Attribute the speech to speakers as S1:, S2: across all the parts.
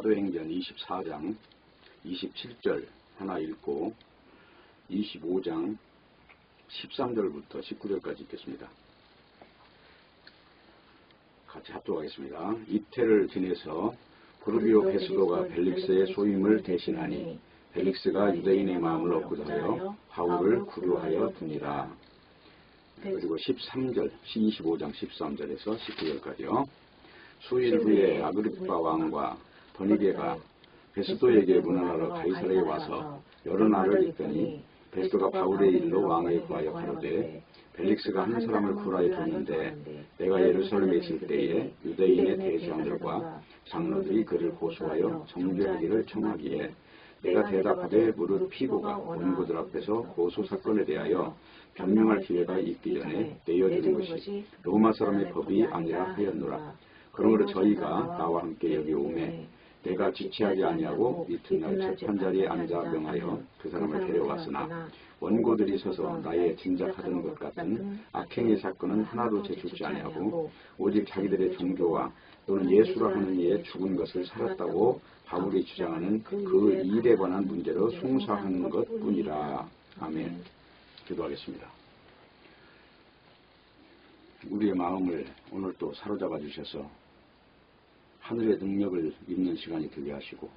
S1: 사도행전 24장 27절 하나 읽고 25장 13절부터 19절까지 읽겠습니다. 같이 합독하겠습니다. 이태를 지내서 고르비오 베스도가 벨릭스의 소임을 대신하니 벨릭스가 유대인의 마음을 얻고자 하여 바울을 구류하여 두니라. 그리고 13절, 25장 13절에서 19절까지요. 수일 후에 아그리파 왕과 버니게가 베스도에게 문안하러 가이사랴에 와서 여러 날을 있더니 베스도가 바울의 일로 왕에 구하여 가로되 벨릭스가 한 사람을 구하여 두는데 내가 예루살렘에 있을 때에 유대인의 대장들과 장로들이 그를 고소하여 정죄하기를 청하기에 내가 대답하되 무릇 피고가 원고들 앞에서 고소 사건에 대하여 변명할 기회가 있기 전에 내어주는 것이 로마 사람의 법이 아니라 하였노라. 그러므로 저희가 나와 함께 여기 오매 내가 지체하지 아니하고 이튿날 재판자리에 앉아 명하여 그 사람을 데려왔으나 원고들이 서서 나의 짐작하던 것 같은 악행의 사건은 하나도 제출지 아니하고 오직 자기들의 종교와 또는 예수라 하는 이에 죽은 것을 살았다고 바울이 주장하는 그 일에 관한 문제로 송사하는 것뿐이라. 아멘. 기도하겠습니다. 우리의 마음을 오늘 또 사로잡아 주셔서 하늘의 능력을 입는 시간이 되게 하시고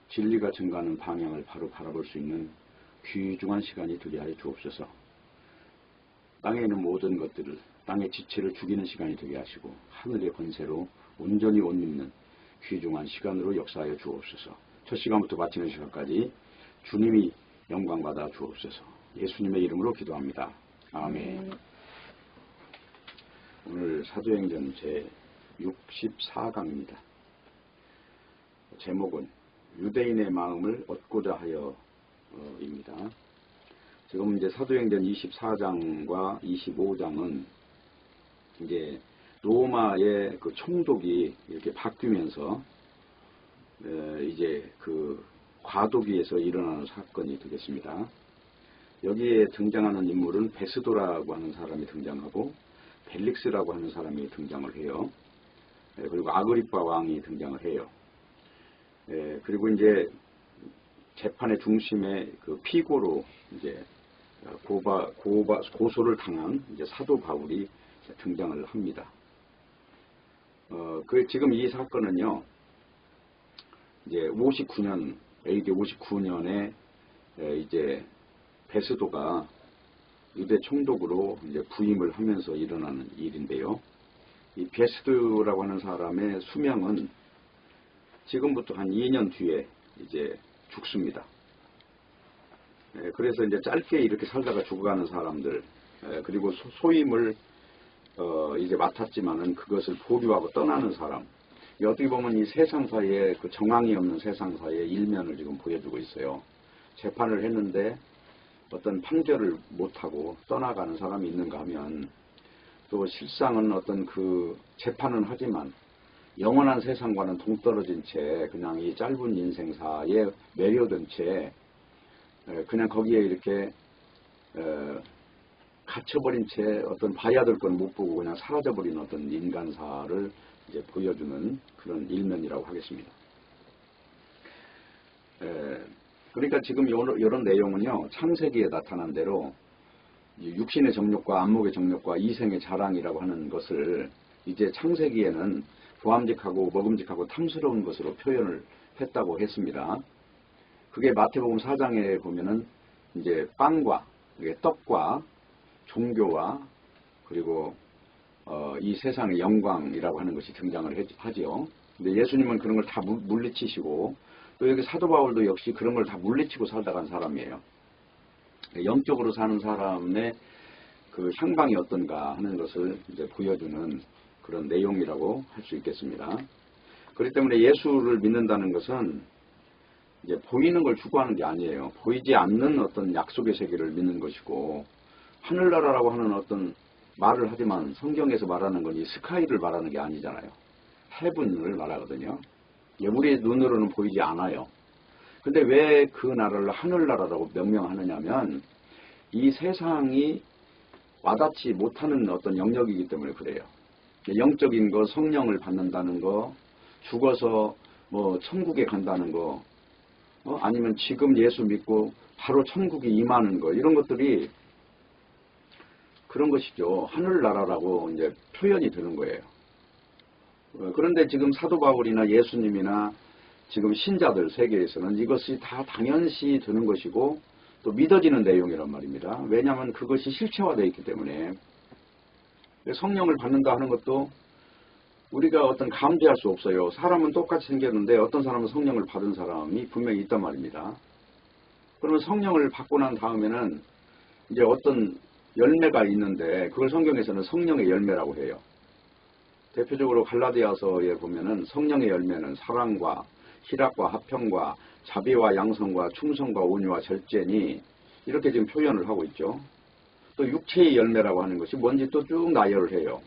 S1: 진리가 증가하는 방향을 바로 바라볼 수 있는 귀중한 시간이 되게 하여 주옵소서. 땅에 있는 모든 것들을 땅의 지체를 죽이는 시간이 되게 하시고 하늘의 권세로 온전히 옷 입는 귀중한 시간으로 역사하여 주옵소서. 첫 시간부터 마치는 시간까지 주님이 영광 받아 주옵소서. 예수님의 이름으로 기도합니다. 아멘. 오늘 사도행전 제 64강입니다. 제목은 유대인의 마음을 얻고자 하여 입니다. 지금 이제 사도행전 24장과 25장은 이제 로마의 그 총독이 이렇게 바뀌면서 이제 그 과도기에서 일어나는 사건이 되겠습니다. 여기에 등장하는 인물은 베스도라고 하는 사람이 등장하고 벨릭스라고 하는 사람이 등장을 해요. 그리고 아그리파 왕이 등장을 해요. 그리고 이제 재판의 중심에 그 피고로 이제 고소를 당한 이제 사도 바울이 등장을 합니다. 지금 이 사건은요, 이제 59년, AD 59년에 이제 베스도가 유대 총독으로 이제 부임을 하면서 일어나는 일인데요. 이 베스도라고 하는 사람의 수명은 지금부터 한 2년 뒤에 이제 죽습니다. 그래서 이제 짧게 이렇게 살다가 죽어가는 사람들, 그리고 소임을 이제 맡았지만은 그것을 보류하고 떠나는 사람. 어떻게 보면 이 세상사에 그 정황이 없는 세상사의 일면을 지금 보여주고 있어요. 재판을 했는데 어떤 판결을 못하고 떠나가는 사람이 있는가 하면 또 실상은 어떤 그 재판은 하지만 영원한 세상과는 동떨어진 채 그냥 이 짧은 인생사에 매료된 채 그냥 거기에 이렇게 갇혀버린 채 어떤 봐야 될 건 못 보고 그냥 사라져버린 어떤 인간사를 이제 보여주는 그런 일면이라고 하겠습니다. 그러니까 지금 이런 내용은요, 창세기에 나타난 대로 육신의 정욕과 안목의 정욕과 이생의 자랑이라고 하는 것을 이제 창세기에는 보암직하고 먹음직하고 탐스러운 것으로 표현을 했다고 했습니다. 그게 마태복음 4장에 보면은 이제 빵과 떡과 종교와 그리고 이 세상의 영광이라고 하는 것이 등장을 하지요. 근데 예수님은 그런 걸 다 물리치시고 또 여기 사도 바울도 역시 그런 걸 다 물리치고 살다 간 사람이에요. 영적으로 사는 사람의 그 향방이 어떤가 하는 것을 이제 보여주는 그런 내용이라고 할 수 있겠습니다. 그렇기 때문에 예수를 믿는다는 것은 이제 보이는 걸 추구하는 게 아니에요. 보이지 않는 어떤 약속의 세계를 믿는 것이고, 하늘나라라고 하는 어떤 말을 하지만 성경에서 말하는 건 이 스카이를 말하는 게 아니잖아요. 헤븐을 말하거든요. 우리의 눈으로는 보이지 않아요. 근데 왜 그 나라를 하늘나라라고 명명하느냐면 이 세상이 와닿지 못하는 어떤 영역이기 때문에 그래요. 영적인 거, 성령을 받는다는 거, 죽어서 뭐 천국에 간다는 거, 아니면 지금 예수 믿고 바로 천국에 임하는 거, 이런 것들이 그런 것이죠. 하늘나라라고 이제 표현이 되는 거예요. 그런데 지금 사도 바울이나 예수님이나 지금 신자들 세계에서는 이것이 다 당연시 되는 것이고 또 믿어지는 내용이란 말입니다. 왜냐하면 그것이 실체화되어 있기 때문에. 성령을 받는다 하는 것도 우리가 어떤 감지할 수 없어요. 사람은 똑같이 생겼는데 어떤 사람은 성령을 받은 사람이 분명히 있단 말입니다. 그러면 성령을 받고 난 다음에는 이제 어떤 열매가 있는데 그걸 성경에서는 성령의 열매라고 해요. 대표적으로 갈라디아서에 보면은 성령의 열매는 사랑과 희락과 화평과 자비와 양성과 충성과 온유와 절제니 이렇게 지금 표현을 하고 있죠. 또 육체의 열매라고 하는 것이 뭔지 또 쭉 나열을 해요.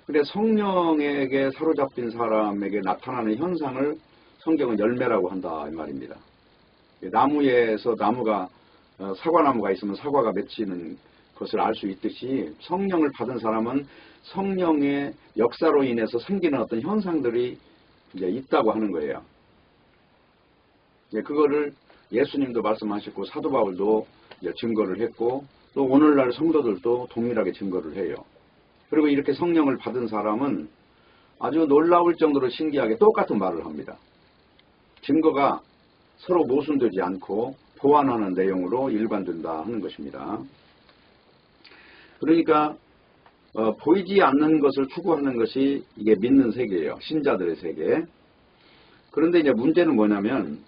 S1: 근데 성령에게 사로잡힌 사람에게 나타나는 현상을 성경은 열매라고 한다 이 말입니다. 나무에서 나무가 사과나무가 있으면 사과가 맺히는 것을 알 수 있듯이 성령을 받은 사람은 성령의 역사로 인해서 생기는 어떤 현상들이 이제 있다고 하는 거예요. 그거를 예수님도 말씀하셨고 사도 바울도 이제 증거를 했고 또 오늘날 성도들도 동일하게 증거를 해요. 그리고 이렇게 성령을 받은 사람은 아주 놀라울 정도로 신기하게 똑같은 말을 합니다. 증거가 서로 모순되지 않고 보완하는 내용으로 일관된다 하는 것입니다. 그러니까 보이지 않는 것을 추구하는 것이 이게 믿는 세계예요. 신자들의 세계. 그런데 이제 문제는 뭐냐면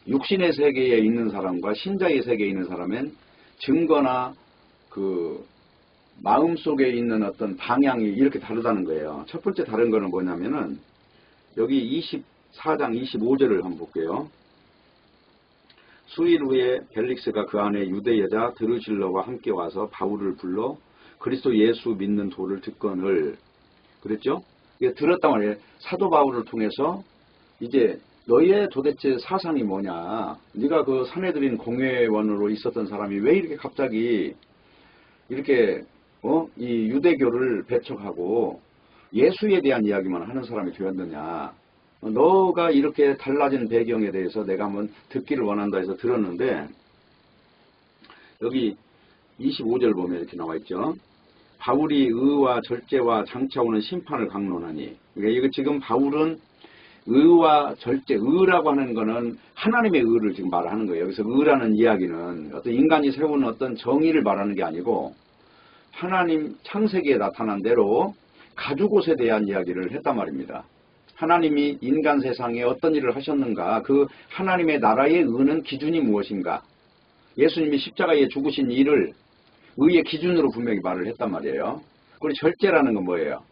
S1: 육신의 세계에 있는 사람과 신자의 세계에 있는 사람은 증거나 그 마음속에 있는 어떤 방향이 이렇게 다르다는 거예요. 첫 번째 다른 거는 뭐냐면은 여기 24장 25절을 한번 볼게요. 수일 후에 벨릭스가 그 안에 유대 여자 드루실러와 함께 와서 바울을 불러 그리스도 예수 믿는 도를 듣거늘 그랬죠? 이게 들었단 말이에요. 사도 바울을 통해서 이제 너희의 도대체 사상이 뭐냐? 네가 그 사내들인 공회원으로 있었던 사람이 왜 이렇게 갑자기 이렇게 이 유대교를 배척하고 예수에 대한 이야기만 하는 사람이 되었느냐? 너가 이렇게 달라진 배경에 대해서 내가 한번 듣기를 원한다 해서 들었는데 여기 25절 보면 이렇게 나와 있죠. 바울이 의와 절제와 장차 오는 심판을 강론하니. 그러니까 이거 지금 바울은 의와 절제, 의라고 하는 거는 하나님의 의를 지금 말하는 거예요. 여기서 의라는 이야기는 어떤 인간이 세우는 어떤 정의를 말하는 게 아니고 하나님 창세기에 나타난 대로 가죽옷에 대한 이야기를 했단 말입니다. 하나님이 인간 세상에 어떤 일을 하셨는가, 그 하나님의 나라의 의는 기준이 무엇인가, 예수님이 십자가에 죽으신 일을 의의 기준으로 분명히 말을 했단 말이에요. 그리고 절제라는 건 뭐예요?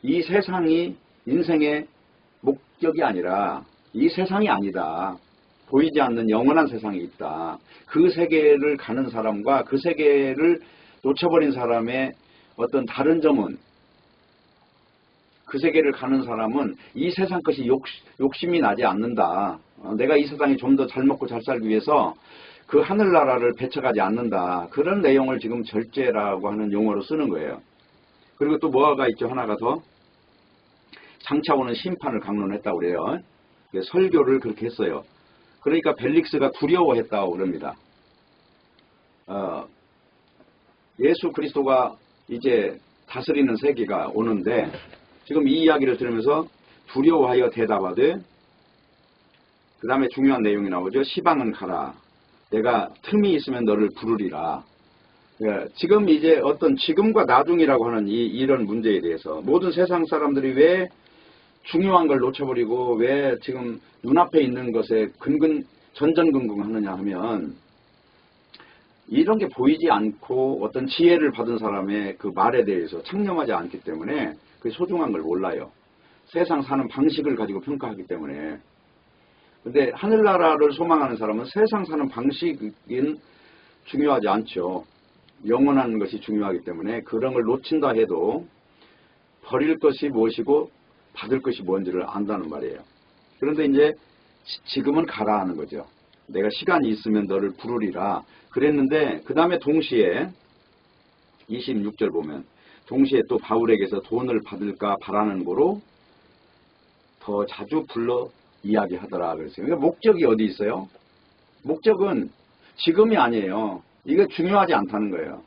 S1: 이 세상이 인생의 목적이 아니라 이 세상이 아니다. 보이지 않는 영원한 세상이 있다. 그 세계를 가는 사람과 그 세계를 놓쳐버린 사람의 어떤 다른 점은 그 세계를 가는 사람은 이 세상 것이 욕심이 나지 않는다. 내가 이 세상에 좀 더 잘 먹고 잘 살기 위해서 그 하늘나라를 배척하지 않는다. 그런 내용을 지금 절제라고 하는 용어로 쓰는 거예요. 그리고 또 뭐가 있죠? 하나가 더. 장차 오는 심판을 강론했다고 그래요. 설교를 그렇게 했어요. 그러니까 벨릭스가 두려워했다고 그럽니다. 예수 그리스도가 이제 다스리는 세기가 오는데 지금 이 이야기를 들으면서 두려워하여 대답하되 그 다음에 중요한 내용이 나오죠. 시방은 가라. 내가 틈이 있으면 너를 부르리라. 지금 이제 어떤 지금과 나중이라고 하는 이런 문제에 대해서 모든 세상 사람들이 왜 중요한 걸 놓쳐버리고 왜 지금 눈앞에 있는 것에 전전긍긍하느냐 하면 이런 게 보이지 않고 어떤 지혜를 받은 사람의 그 말에 대해서 창념하지 않기 때문에 그 소중한 걸 몰라요. 세상 사는 방식을 가지고 평가하기 때문에. 근데 하늘나라를 소망하는 사람은 세상 사는 방식은 중요하지 않죠. 영원한 것이 중요하기 때문에 그런 걸 놓친다 해도 버릴 것이 무엇이고 받을 것이 뭔지를 안다는 말이에요. 그런데 이제 지금은 가라 하는 거죠. 내가 시간이 있으면 너를 부르리라 그랬는데 그 다음에 동시에 26절 보면 동시에 또 바울에게서 돈을 받을까 바라는 거로 더 자주 불러 이야기하더라 그랬어요. 그러니까 목적이 어디 있어요? 목적은 지금이 아니에요. 이게 중요하지 않다는 거예요.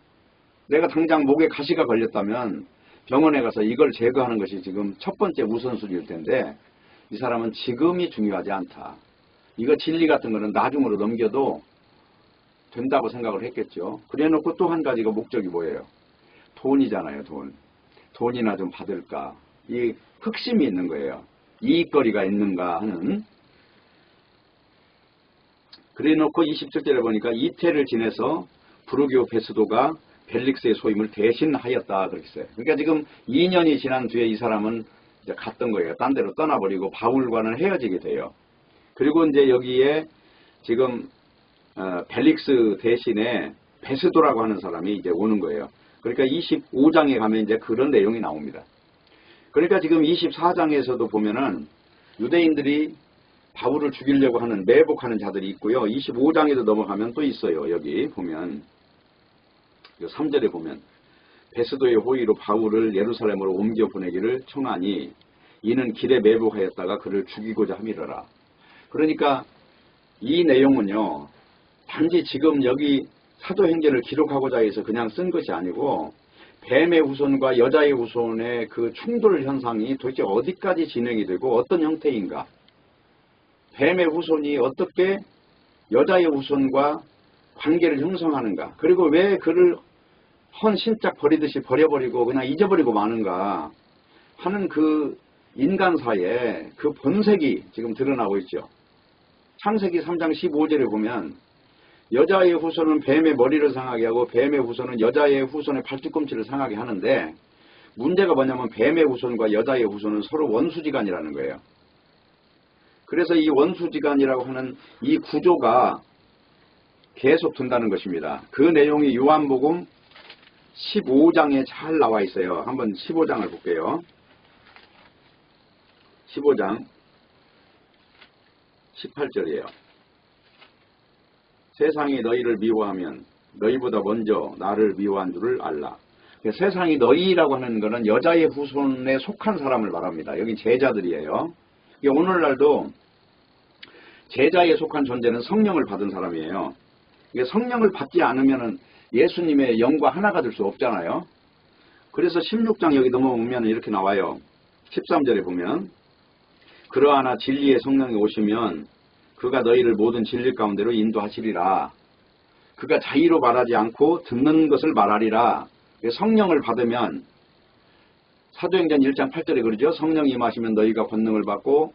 S1: 내가 당장 목에 가시가 걸렸다면 병원에 가서 이걸 제거하는 것이 지금 첫 번째 우선순위일 텐데 이 사람은 지금이 중요하지 않다. 이거 진리 같은 거는 나중으로 넘겨도 된다고 생각을 했겠죠. 그래놓고 또 한 가지가 목적이 뭐예요? 돈이잖아요. 돈이나 좀 받을까. 이 흑심이 있는 거예요. 이익거리가 있는가 하는. 그래놓고 27절에 보니까 이태를 지내서 부르기오 베스도가 벨릭스의 소임을 대신하였다 그렇게 써요. 그러니까 지금 2년이 지난 뒤에 이 사람은 이제 갔던 거예요. 딴 데로 떠나버리고 바울과는 헤어지게 돼요. 그리고 이제 여기에 지금 벨릭스 대신에 베스도라고 하는 사람이 이제 오는 거예요. 그러니까 25장에 가면 이제 그런 내용이 나옵니다. 그러니까 지금 24장에서도 보면은 유대인들이 바울을 죽이려고 하는 매복하는 자들이 있고요. 25장에도 넘어가면 또 있어요. 여기 보면 3절에 보면 베스도의 호의로 바울을 예루살렘으로 옮겨 보내기를 청하니 이는 길에 매복하였다가 그를 죽이고자 함이러라. 그러니까 이 내용은요. 단지 지금 여기 사도행전을 기록하고자 해서 그냥 쓴 것이 아니고 뱀의 후손과 여자의 후손의 그 충돌 현상이 도대체 어디까지 진행이 되고 어떤 형태인가. 뱀의 후손이 어떻게 여자의 후손과 관계를 형성하는가. 그리고 왜 그를 헌 신짝 버리듯이 버려버리고 그냥 잊어버리고 마는가 하는 그 인간사의 그 본색이 지금 드러나고 있죠. 창세기 3장 15절에 보면 여자의 후손은 뱀의 머리를 상하게 하고 뱀의 후손은 여자의 후손의 발뒤꿈치를 상하게 하는데 문제가 뭐냐면 뱀의 후손과 여자의 후손은 서로 원수지간이라는 거예요. 그래서 이 원수지간이라고 하는 이 구조가 계속 둔다는 것입니다. 그 내용이 요한복음 15장에 잘 나와 있어요. 한번 15장을 볼게요. 15장 18절이에요. 세상이 너희를 미워하면 너희보다 먼저 나를 미워한 줄을 알라. 세상이 너희라고 하는 것은 여자의 후손에 속한 사람을 말합니다. 여기 제자들이에요. 오늘날도 제자에 속한 존재는 성령을 받은 사람이에요. 성령을 받지 않으면 예수님의 영과 하나가 될 수 없잖아요. 그래서 16장 여기 넘어오면 이렇게 나와요. 13절에 보면 그러하나 진리의 성령이 오시면 그가 너희를 모든 진리 가운데로 인도하시리라. 그가 자의로 말하지 않고 듣는 것을 말하리라. 성령을 받으면 사도행전 1장 8절에 그러죠. 성령이 임하시면 너희가 권능을 받고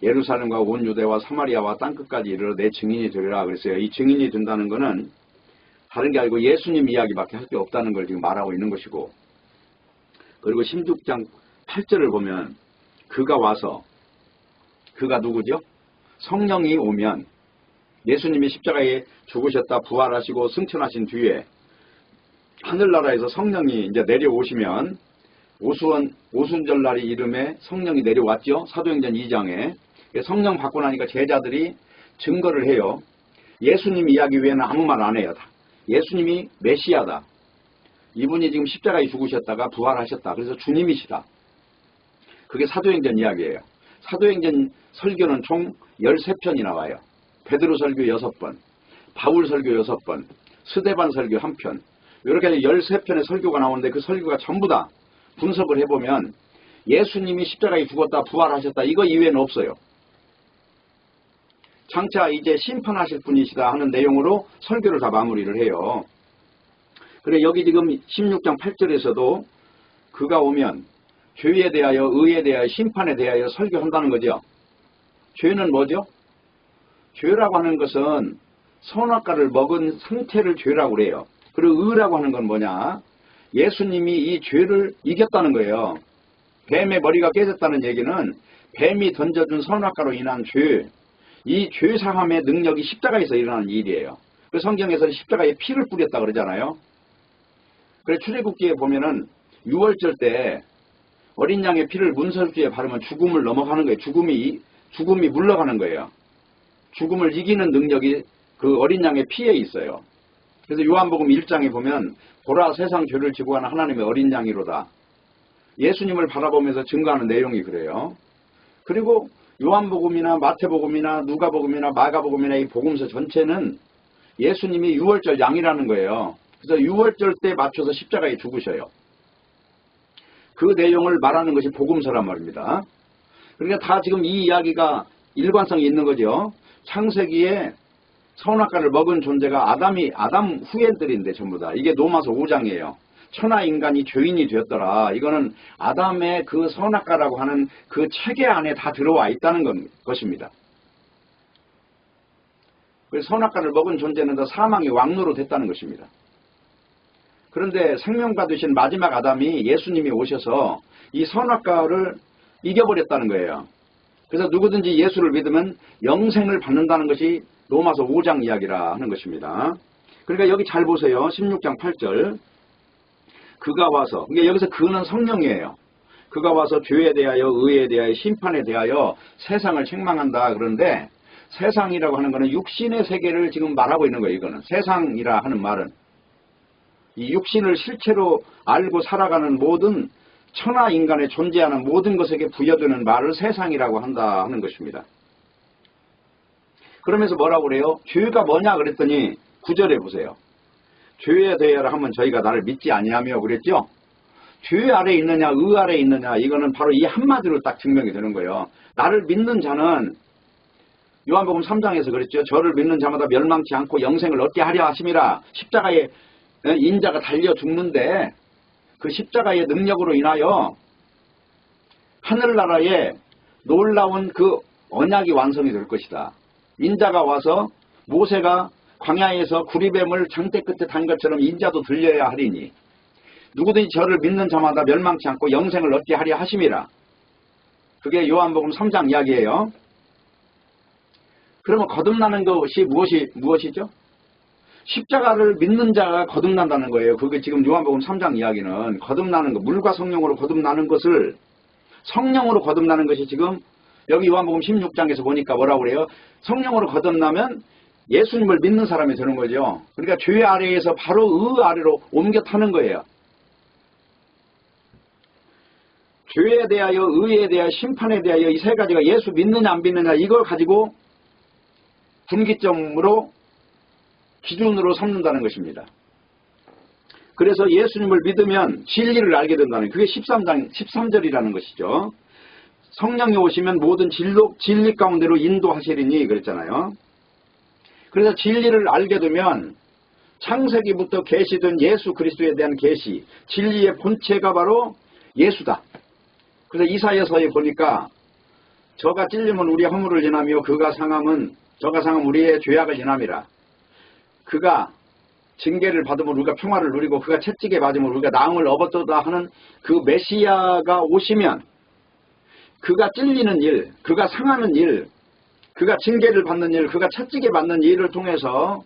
S1: 예루살렘과 온 유대와 사마리아와 땅끝까지 이르러 내 증인이 되리라 그랬어요. 이 증인이 된다는 것은 다른 게 아니고 예수님 이야기밖에 할 게 없다는 걸 지금 말하고 있는 것이고, 그리고 16장 8절을 보면 그가 와서, 그가 누구죠? 성령이 오면 예수님이 십자가에 죽으셨다 부활하시고 승천하신 뒤에 하늘나라에서 성령이 이제 내려오시면 오순절날이 이름에 성령이 내려왔죠. 사도행전 2장에. 성령 받고 나니까 제자들이 증거를 해요. 예수님 이야기 외에는 아무 말 안 해요. 예수님이 메시아다. 이분이 지금 십자가에 죽으셨다가 부활하셨다. 그래서 주님이시다. 그게 사도행전 이야기예요. 사도행전 설교는 총 13편이 나와요. 베드로 설교 6번, 바울 설교 6번, 스데반 설교 1편. 이렇게 13편의 설교가 나오는데 그 설교가 전부 다 분석을 해보면 예수님이 십자가에 죽었다 부활하셨다 이거 이외에는 없어요. 장차 이제 심판하실 분이시다 하는 내용으로 설교를 다 마무리를 해요. 그래 여기 지금 16장 8절에서도 그가 오면 죄에 대하여 의에 대하여 심판에 대하여 설교한다는 거죠. 죄는 뭐죠? 죄라고 하는 것은 선악과를 먹은 상태를 죄라고 그래요. 그리고 의라고 하는 건 뭐냐? 예수님이 이 죄를 이겼다는 거예요. 뱀의 머리가 깨졌다는 얘기는 뱀이 던져준 선악과로 인한 죄, 이 죄사함의 능력이 십자가에서 일어나는 일이에요. 그 성경에서는 십자가에 피를 뿌렸다 그러잖아요. 그래서 출애굽기에 보면은 6월절 때 어린 양의 피를 문설주에 바르면 죽음을 넘어가는 거예요. 죽음이 물러가는 거예요. 죽음을 이기는 능력이 그 어린 양의 피에 있어요. 그래서 요한복음 1장에 보면 보라 세상 죄를 지고 가는 하나님의 어린 양이로다. 예수님을 바라보면서 증거하는 내용이 그래요. 그리고 요한복음이나 마태복음이나 누가복음이나 마가복음이나 이 복음서 전체는 예수님이 유월절 양이라는 거예요. 그래서 유월절 때 맞춰서 십자가에 죽으셔요. 그 내용을 말하는 것이 복음서란 말입니다. 그러니까 다 지금 이 이야기가 일관성이 있는 거죠. 창세기에 선악과를 먹은 존재가 아담 후예들인데 전부 다. 이게 로마서 5장이에요. 천하 인간이 죄인이 되었더라. 이거는 아담의 그 선악과라고 하는 그 체계 안에 다 들어와 있다는 것입니다. 그래서 선악과를 먹은 존재는 다 사망의 왕노로 됐다는 것입니다. 그런데 생명 받으신 마지막 아담이 예수님이 오셔서 이 선악과를 이겨버렸다는 거예요. 그래서 누구든지 예수를 믿으면 영생을 받는다는 것이 로마서 5장 이야기라 하는 것입니다. 그러니까 여기 잘 보세요. 16장 8절. 그가 와서, 그러니까 여기서 그는 성령이에요. 그가 와서 죄에 대하여 의에 대하여 심판에 대하여 세상을 책망한다. 그런데 세상이라고 하는 것은 육신의 세계를 지금 말하고 있는 거예요. 이거는 세상이라 하는 말은 이 육신을 실체로 알고 살아가는 모든 천하 인간에 존재하는 모든 것에게 부여되는 말을 세상이라고 한다 하는 것입니다. 그러면서 뭐라고 그래요? 죄가 뭐냐 그랬더니 9절에 보세요. 죄에 대하여 하면 저희가 나를 믿지 아니하며 그랬죠? 죄 아래 있느냐 의 아래 있느냐 이거는 바로 이 한마디로 딱 증명이 되는 거예요. 나를 믿는 자는 요한복음 3장에서 그랬죠. 저를 믿는 자마다 멸망치 않고 영생을 얻게 하려 하심이라. 십자가에 인자가 달려 죽는데 그 십자가의 능력으로 인하여 하늘나라에 놀라운 그 언약이 완성이 될 것이다. 인자가 와서 모세가 광야에서 구리뱀을 장대 끝에 단 것처럼 인자도 들려야 하리니 누구든지 저를 믿는 자마다 멸망치 않고 영생을 얻게 하려 하심이라. 그게 요한복음 3장 이야기예요. 그러면 거듭나는 것이 무엇이죠? 십자가를 믿는 자가 거듭난다는 거예요. 그게 지금 요한복음 3장 이야기는 거듭나는 것, 물과 성령으로 거듭나는 것을 성령으로 거듭나는 것이 지금 여기 요한복음 16장에서 보니까 뭐라고 그래요? 성령으로 거듭나면 예수님을 믿는 사람이 되는 거죠. 그러니까 죄 아래에서 바로 의 아래로 옮겨 타는 거예요. 죄에 대하여 의에 대하여 심판에 대하여 이 세 가지가 예수 믿느냐 안 믿느냐 이걸 가지고 분기점으로 기준으로 삼는다는 것입니다. 그래서 예수님을 믿으면 진리를 알게 된다는 그게 13절이라는 것이죠. 성령이 오시면 모든 진리 가운데로 인도하시리니 그랬잖아요. 그래서 진리를 알게 되면 창세기부터 계시된 예수 그리스도에 대한 계시, 진리의 본체가 바로 예수다. 그래서 이사야서에 보니까 저가 찔리면 우리의 허물을 지나며 저가 상하면 우리의 죄악을 지남이라. 그가 징계를 받으면 우리가 평화를 누리고 그가 채찍에 맞으면 우리가 나음을 얻었다 하는 그 메시아가 오시면 그가 찔리는 일, 그가 상하는 일, 그가 징계를 받는 일, 그가 채찍에 맞는 일을 통해서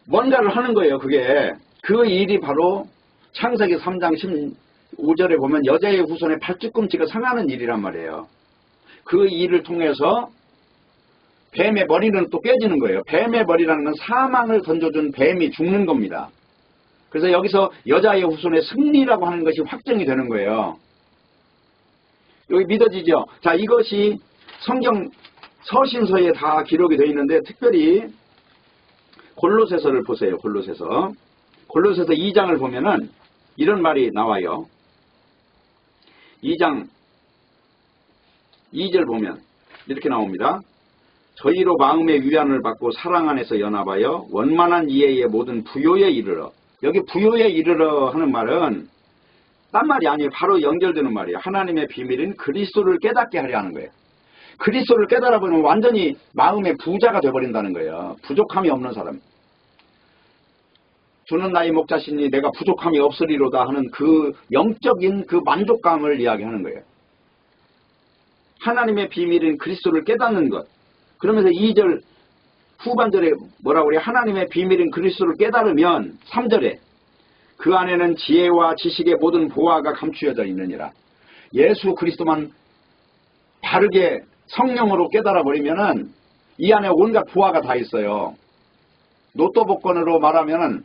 S1: 뭔가를 하는 거예요. 그게 그 일이 바로 창세기 3장 15절에 보면 여자의 후손의 팔찌꿈치가 상하는 일이란 말이에요. 그 일을 통해서 뱀의 머리는 또 깨지는 거예요. 뱀의 머리라는 건 사망을 던져준 뱀이 죽는 겁니다. 그래서 여기서 여자의 후손의 승리라고 하는 것이 확정이 되는 거예요. 여기 믿어지죠? 자, 이것이 성경 서신서에 다 기록이 되어 있는데 특별히 골로새서를 보세요. 골로새서 2장을 보면은 이런 말이 나와요. 2장 2절 보면 이렇게 나옵니다. 저희로 마음의 위안을 받고 사랑 안에서 연합하여 원만한 이해의 모든 부요에 이르러. 여기 부요에 이르러 하는 말은 딴 말이 아니에요. 바로 연결되는 말이에요. 하나님의 비밀인 그리스도를 깨닫게 하려 하는 거예요. 그리스도를 깨달아보면 완전히 마음의 부자가 되어버린다는 거예요. 부족함이 없는 사람. 주는 나의 목자시니 내가 부족함이 없으리로다 하는 그 영적인 그 만족감을 이야기하는 거예요. 하나님의 비밀인 그리스도를 깨닫는 것. 그러면서 2절 후반절에 뭐라고 그래요? 하나님의 비밀인 그리스도를 깨달으면 3절에 그 안에는 지혜와 지식의 모든 보화가 감추어져 있느니라. 예수 그리스도만 바르게 성령으로 깨달아 버리면은 이 안에 온갖 보화가 다 있어요. 로또 복권으로 말하면은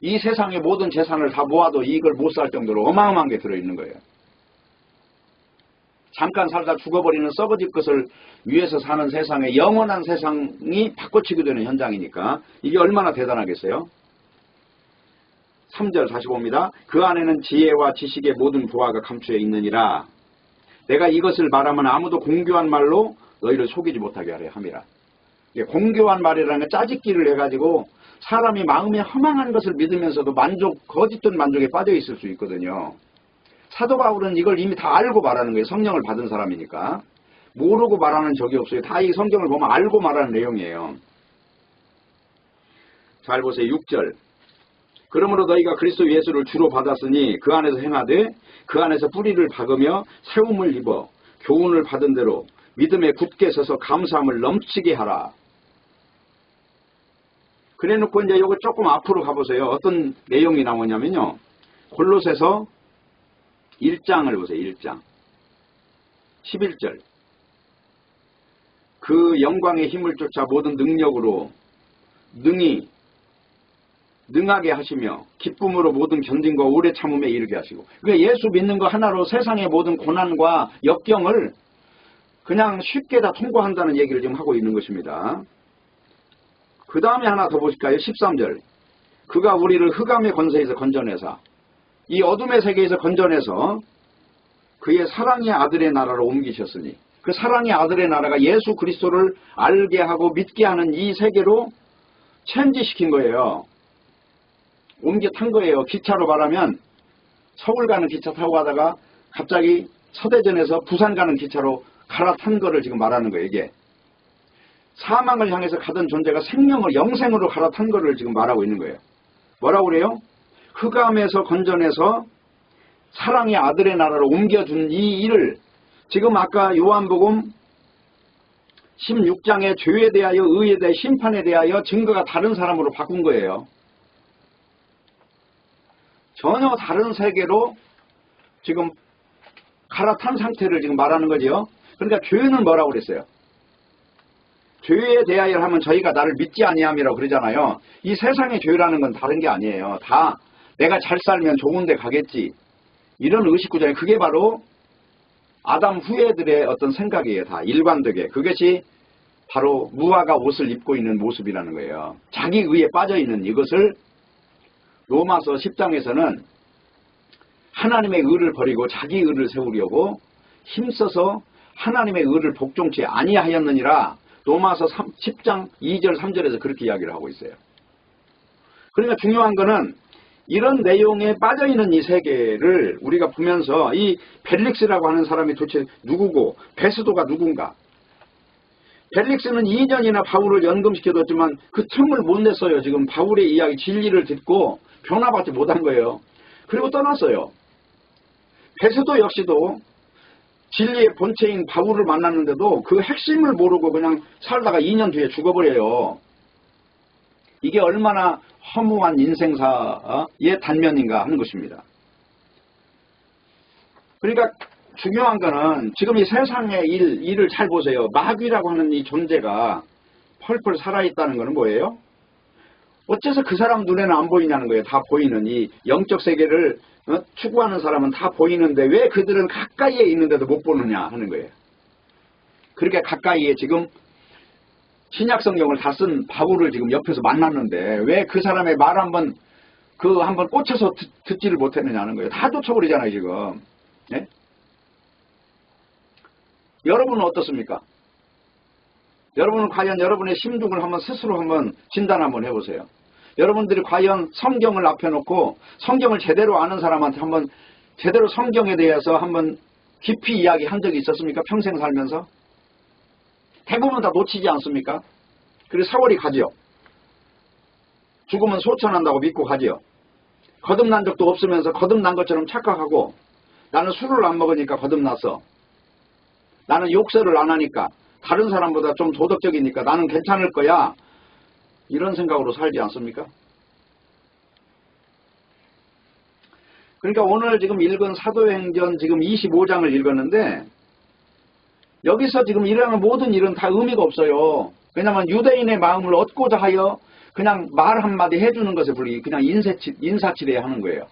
S1: 이 세상의 모든 재산을 다 모아도 이걸 못 살 정도로 어마어마한 게 들어있는 거예요. 잠깐 살다 죽어버리는 썩어질 것을 위해서 사는 세상에 영원한 세상이 바꿔치기 되는 현장이니까 이게 얼마나 대단하겠어요? 3절 다시 봅니다. 그 안에는 지혜와 지식의 모든 보화가 감추어 있느니라. 내가 이것을 말하면 아무도 공교한 말로 너희를 속이지 못하게 하려 함이라. 공교한 말이라는 게 짜집기를 해가지고 사람이 마음에 허망한 것을 믿으면서도 거짓된 만족에 빠져 있을 수 있거든요. 사도 바울은 이걸 이미 다 알고 말하는 거예요. 성령을 받은 사람이니까. 모르고 말하는 적이 없어요. 다 이 성경을 보면 알고 말하는 내용이에요. 잘 보세요. 6절. 그러므로 너희가 그리스도 예수를 주로 받았으니 그 안에서 행하되 그 안에서 뿌리를 박으며 세움을 입어 교훈을 받은 대로 믿음에 굳게 서서 감사함을 넘치게 하라. 그래놓고 이제 이거 조금 앞으로 가보세요. 어떤 내용이 나오냐면요. 골로새서 1장을 보세요. 1장 11절. 그 영광의 힘을 쫓아 모든 능력으로 능하게 하시며 기쁨으로 모든 견딘과 오래 참음에 이르게 하시고. 그러니까 예수 믿는 거 하나로 세상의 모든 고난과 역경을 그냥 쉽게 다 통과한다는 얘기를 지금 하고 있는 것입니다. 그 다음에 하나 더 보실까요? 13절. 그가 우리를 흑암의 권세에서 건져내사 이 어둠의 세계에서 건져내서 그의 사랑의 아들의 나라로 옮기셨으니 그 사랑의 아들의 나라가 예수 그리스도를 알게 하고 믿게 하는 이 세계로 체인지시킨 거예요. 옮겨 탄 거예요. 기차로 말하면 서울 가는 기차 타고 가다가 갑자기 서대전에서 부산 가는 기차로 갈아탄 거를 지금 말하는 거예요. 이게 사망을 향해서 가던 존재가 생명을 영생으로 갈아탄 거를 지금 말하고 있는 거예요. 뭐라고 그래요? 흑암에서 건져내서 사랑의 아들의 나라로 옮겨준 이 일을 지금 아까 요한복음 16장의 죄에 대하여 의에 대해 심판에 대하여 증거가 다른 사람으로 바꾼 거예요. 전혀 다른 세계로 지금 갈아탄 상태를 지금 말하는 거죠. 그러니까 죄는 뭐라고 그랬어요? 죄에 대하여 하면 저희가 나를 믿지 아니함이라고 그러잖아요. 이 세상의 죄라는 건 다른 게 아니에요. 다 내가 잘 살면 좋은 데 가겠지. 이런 의식구조에 그게 바로 아담 후예들의 어떤 생각이에요. 다 일관되게. 그것이 바로 무화과 옷을 입고 있는 모습이라는 거예요. 자기 의에 빠져있는 이것을 로마서 10장에서는 하나님의 의를 버리고 자기 의를 세우려고 힘써서 하나님의 의를 복종치 아니하였느니라. 로마서 10장 2절 3절에서 그렇게 이야기를 하고 있어요. 그러니까 중요한 거는 이런 내용에 빠져있는 이 세계를 우리가 보면서 이 벨릭스라고 하는 사람이 도대체 누구고 베스도가 누군가. 벨릭스는 2년이나 바울을 연금시켜뒀지만 그 틈을 못 냈어요. 지금 바울의 이야기 진리를 듣고 변화받지 못한 거예요. 그리고 떠났어요. 베스도 역시도 진리의 본체인 바울을 만났는데도 그 핵심을 모르고 그냥 살다가 2년 뒤에 죽어버려요. 이게 얼마나 허무한 인생사의 단면인가 하는 것입니다. 그러니까 중요한 거는 지금 이 세상의 일을 잘 보세요. 마귀라고 하는 이 존재가 펄펄 살아있다는 거는 뭐예요? 어째서 그 사람 눈에는 안 보이냐는 거예요. 다 보이는 이 영적 세계를 추구하는 사람은 다 보이는데 왜 그들은 가까이에 있는데도 못 보느냐 하는 거예요. 그렇게 가까이에 지금 신약 성경을 다 쓴 바울을 지금 옆에서 만났는데 왜 그 사람의 말 한번 꽂혀서 듣지를 못했느냐는 거예요. 다 쫓아버리잖아요 지금. 네? 여러분은 어떻습니까? 여러분은 과연 여러분의 심중을 스스로 한번 진단 한번 해보세요. 여러분들이 과연 성경을 앞에 놓고 성경을 제대로 아는 사람한테 한번 제대로 성경에 대해서 한번 깊이 이야기한 적이 있었습니까? 평생 살면서? 대부분 다 놓치지 않습니까? 그리고 세월이 가지요. 죽으면 소천한다고 믿고 가지요. 거듭난 적도 없으면서 거듭난 것처럼 착각하고 나는 술을 안 먹으니까 거듭났어. 나는 욕설을 안 하니까 다른 사람보다 좀 도덕적이니까 나는 괜찮을 거야. 이런 생각으로 살지 않습니까? 그러니까 오늘 지금 읽은 사도행전 지금 25장을 읽었는데 여기서 지금 일어나는 모든 일은 다 의미가 없어요. 왜냐하면 유대인의 마음을 얻고자 하여 그냥 말 한마디 해주는 것에 불리 그냥 인사치레 하는 거예요.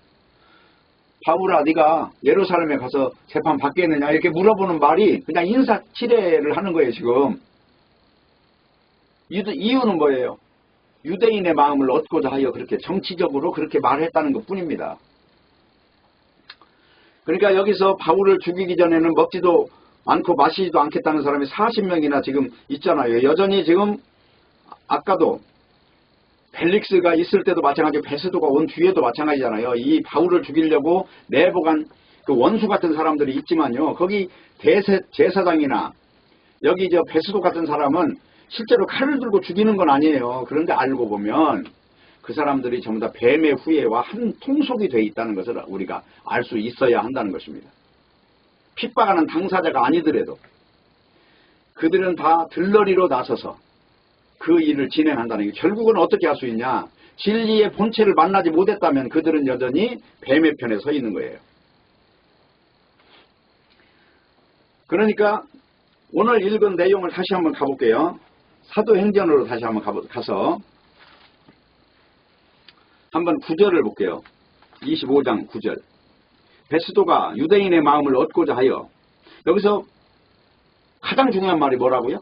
S2: 바울아 네가 예루살렘에 가서 재판 받겠느냐 이렇게 물어보는 말이 그냥 인사치레를 하는 거예요 지금. 이유는 뭐예요? 유대인의 마음을 얻고자 하여 그렇게 정치적으로 그렇게 말했다는 것 뿐입니다. 그러니까 여기서 바울을 죽이기 전에는 먹지도 않고 마시지도 않겠다는 사람이 40명이나 지금 있잖아요. 여전히 지금 아까도 벨릭스가 있을 때도 마찬가지고 베스도가 온 뒤에도 마찬가지잖아요. 이 바울을 죽이려고 내복한 그 원수 같은 사람들이 있지만요. 거기 제사장이나 여기 저 베스도 같은 사람은 실제로 칼을 들고 죽이는 건 아니에요. 그런데 알고 보면 그 사람들이 전부 다 뱀의 후예와 한 통속이 돼 있다는 것을 우리가 알 수 있어야 한다는 것입니다. 핍박하는 당사자가 아니더라도 그들은 다 들러리로 나서서 그 일을 진행한다는 게 결국은 어떻게 할 수 있냐. 진리의 본체를 만나지 못했다면 그들은 여전히 뱀의 편에 서 있는 거예요. 그러니까 오늘 읽은 내용을 다시 한번 가볼게요. 사도행전으로 다시 한번 가서 한번 9절을 볼게요. 25장 9절. 베스도가 유대인의 마음을 얻고자 하여, 여기서 가장 중요한 말이 뭐라고요?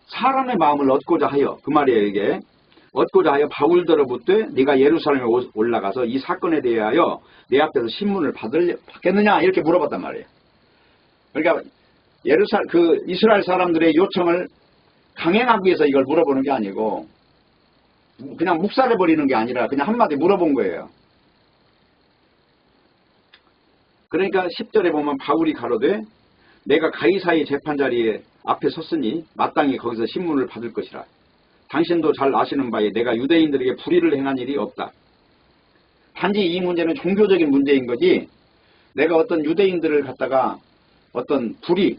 S2: 사람의 마음을 얻고자 하여, 그 말이에요 이게. 얻고자 하여 바울더러부터 네가 예루살렘에 올라가서 이 사건에 대하여 내 앞에서 신문을 받겠느냐 이렇게 물어봤단 말이에요. 그러니까 이스라엘 사람들의 요청을 강행하기 위해서 이걸 물어보는 게 아니고 그냥 묵살해버리는 게 아니라 그냥 한마디 물어본 거예요. 그러니까 10절에 보면 바울이 가로되 내가 가이사의 재판자리에 앞에 섰으니 마땅히 거기서 신문을 받을 것이라. 당신도 잘 아시는 바에 내가 유대인들에게 불의를 행한 일이 없다. 단지 이 문제는 종교적인 문제인 거지 내가 어떤 유대인들을 갖다가 어떤 불의,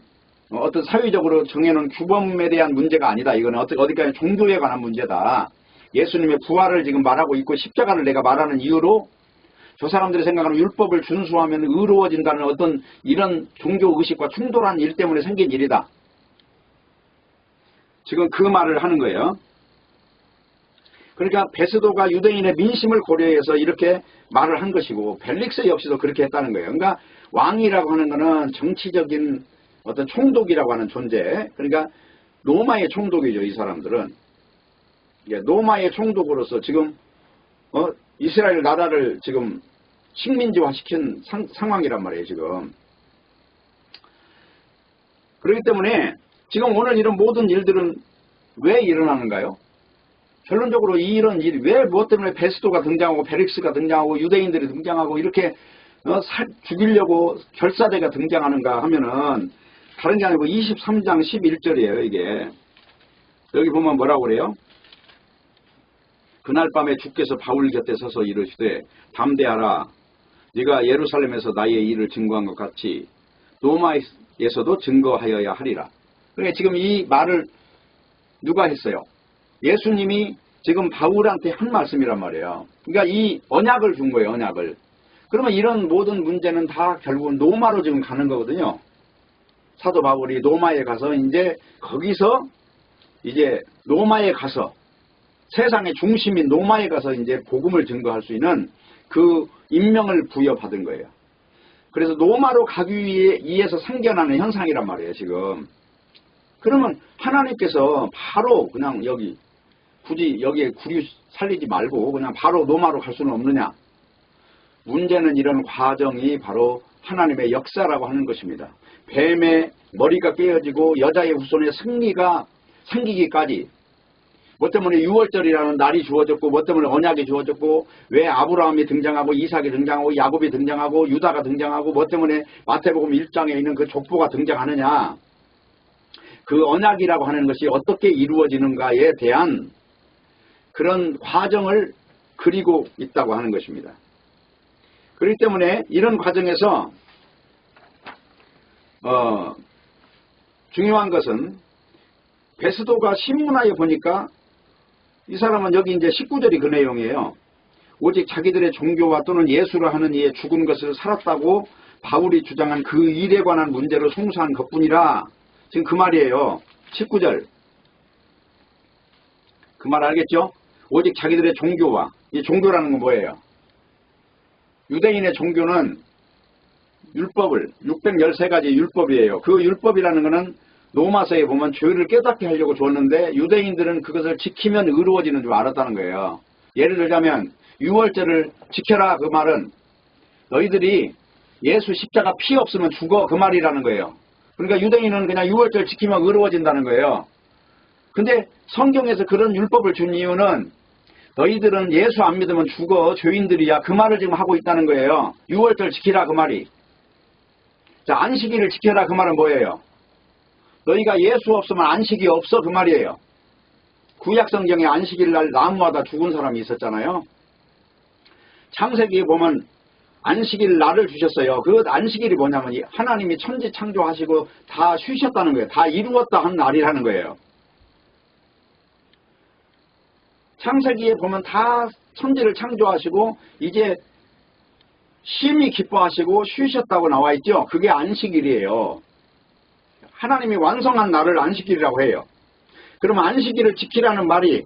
S2: 어떤 사회적으로 정해놓은 규범에 대한 문제가 아니다. 이거는 어디까지 종교에 관한 문제다. 예수님의 부활을 지금 말하고 있고 십자가를 내가 말하는 이유로 저 사람들이 생각하는 율법을 준수하면 의로워진다는 어떤 이런 종교의식과 충돌한 일 때문에 생긴 일이다. 지금 그 말을 하는 거예요. 그러니까 베스도가 유대인의 민심을 고려해서 이렇게 말을 한 것이고 벨릭스 역시도 그렇게 했다는 거예요. 그러니까 왕이라고 하는 것은 정치적인 어떤 총독이라고 하는 존재, 그러니까 로마의 총독이죠. 이 사람들은 로마의 총독으로서 지금 이스라엘 나라를 지금 식민지화 시킨 상황이란 말이에요 지금. 그렇기 때문에 지금 오늘 이런 모든 일들은 왜 일어나는가요? 결론적으로 이런 일이 왜 무엇 때문에 베스도가 등장하고 벨릭스가 등장하고 유대인들이 등장하고 이렇게 죽이려고 결사대가 등장하는가 하면은 다른 게 아니고 23장 11절이에요 이게. 여기 보면 뭐라고 그래요? 그날 밤에 주께서 바울 곁에 서서 이르시되 담대하라. 네가 예루살렘에서 나의 일을 증거한 것 같이 로마에서도 증거하여야 하리라. 그러니까 지금 이 말을 누가 했어요? 예수님이 지금 바울한테 한 말씀이란 말이에요. 그러니까 이 언약을 준 거예요. 언약을. 그러면 이런 모든 문제는 다 결국은 로마로 지금 가는 거거든요. 사도 바울이 로마에 가서 이제 거기서 이제 로마에 가서 세상의 중심인 로마에 가서 이제 복음을 증거할 수 있는 그 임명을 부여받은 거예요. 그래서 로마로 가기 위해서 생겨나는 현상이란 말이에요 지금. 그러면 하나님께서 바로 그냥 굳이 여기에 구류 살리지 말고 그냥 바로 로마로 갈 수는 없느냐. 문제는 이런 과정이 바로 하나님의 역사라고 하는 것입니다. 뱀의 머리가 깨어지고 여자의 후손의 승리가 생기기까지 뭐 때문에 6월절이라는 날이 주어졌고 뭐 때문에 언약이 주어졌고 왜 아브라함이 등장하고 이삭이 등장하고 야곱이 등장하고 유다가 등장하고 뭐 때문에 마태복음 1장에 있는 그 족보가 등장하느냐. 그 언약이라고 하는 것이 어떻게 이루어지는가에 대한 그런 과정을 그리고 있다고 하는 것입니다. 그렇기 때문에 이런 과정에서 중요한 것은 베스도가 신문하에 보니까 이 사람은 여기 이제 19절이 그 내용이에요. 오직 자기들의 종교와 또는 예수를 하는 이의 죽은 것을 살았다고 바울이 주장한 그 일에 관한 문제를 송수한 것뿐이라. 지금 그 말이에요. 19절. 그 말 알겠죠? 오직 자기들의 종교와, 이 종교라는 건 뭐예요? 유대인의 종교는 율법을 613가지 율법이에요. 그 율법이라는 것은 로마서에 보면 죄를 깨닫게 하려고 줬는데 유대인들은 그것을 지키면 의로워지는 줄 알았다는 거예요. 예를 들자면 유월절을 지켜라 그 말은 너희들이 예수 십자가 피 없으면 죽어 그 말이라는 거예요. 그러니까 유대인은 그냥 유월절 지키면 의로워진다는 거예요. 근데 성경에서 그런 율법을 준 이유는 너희들은 예수 안 믿으면 죽어 죄인들이야 그 말을 지금 하고 있다는 거예요. 유월절 지키라 그 말이. 자, 안식일을 지켜라 그 말은 뭐예요? 너희가 예수 없으면 안식이 없어 그 말이에요. 구약 성경에 안식일 날 나무마다 죽은 사람이 있었잖아요. 창세기에 보면 안식일 날을 주셨어요. 그 안식일이 뭐냐면 하나님이 천지 창조하시고 다 쉬셨다는 거예요. 다 이루었다 한 날이라는 거예요. 창세기에 보면 다 천지를 창조하시고 이제 심히 기뻐하시고 쉬셨다고 나와 있죠. 그게 안식일이에요. 하나님이 완성한 날을 안식일이라고 해요. 그러면 안식일을 지키라는 말이